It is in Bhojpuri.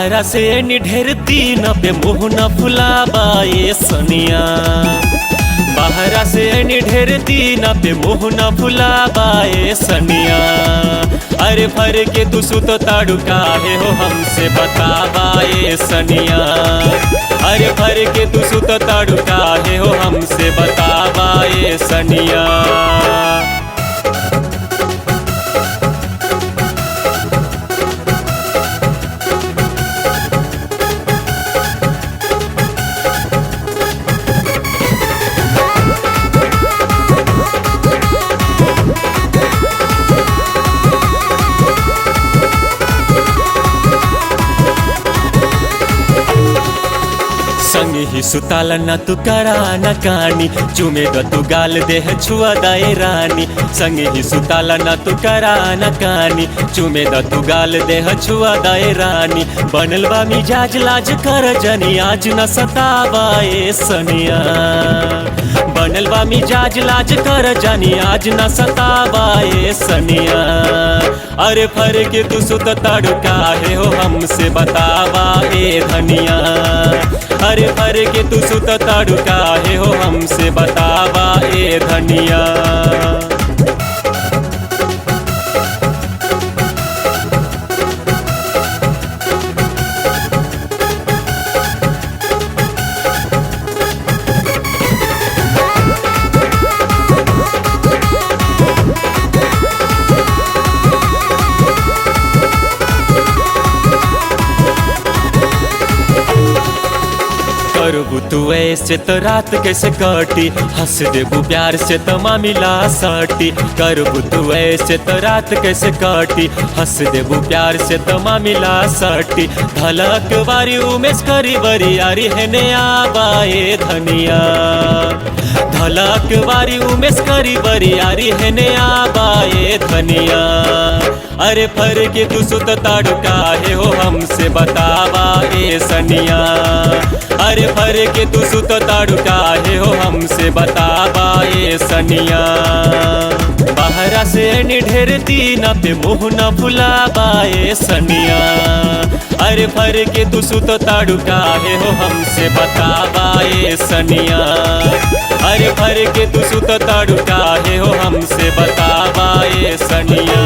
बहरा से निढेर दिन पे मुँह न फुलाबाए सनिया। बहरा से निढेर दिन पे मुँह न फुलाबाए सनिया। अरे भर के तू सुत ताड़ू काहे हो हमसे बताबाए सनिया। अरे भर के तू सुत ताड़ू काहे हो हमसे बताबाए सनिया। संग ही सुताला न तू करा न कानी, चुमे द तू गाल देह छुआ दाए रानी। संग ही सुताला न तू करा न कानी, चुमे द तू गाल देह छुआ दाए रानी। बनल बा मिजाज लाज कर जनी आज न सताबाए सनिया। बनल बा मिजाज लाज कर जनी आज न सताबाए सनिया। अरे फर के तू सुत ताड़ू काहे हो हमसे बताबाए धनिया। अरे भर के तू सुत ताड़ू काहे हो हमसे बताबाए धनिया। करबू तू ऐसे तो रात कैसे कटी, हंस देबू प्यार से तो मामिला सटी। करबू तू ऐसे तो रात कैसे कटी, हंस देबू प्यार से तो मामिला सटी। धलक बारी उमेश करी बरी यारी है ने आबाए धनिया। धलक बारी उमेश करी बरी यारी है ने आबाए धनिया। अरे फर के तू सुत ताड़ू काहे हो हमसे बताबाए सनिया। अरे भर के तू सुत ताड़ू काहे हो हमसे बताबाए सनिया। बहरा से निढेर दिन पे मुँह न फुलाबाए सनिया। अरे भर के तू सुत ताड़ू काहे हो हमसे बताबाए सनिया। अरे भर के तू सुत ताड़ू काहे हो हमसे बताबाए सनिया।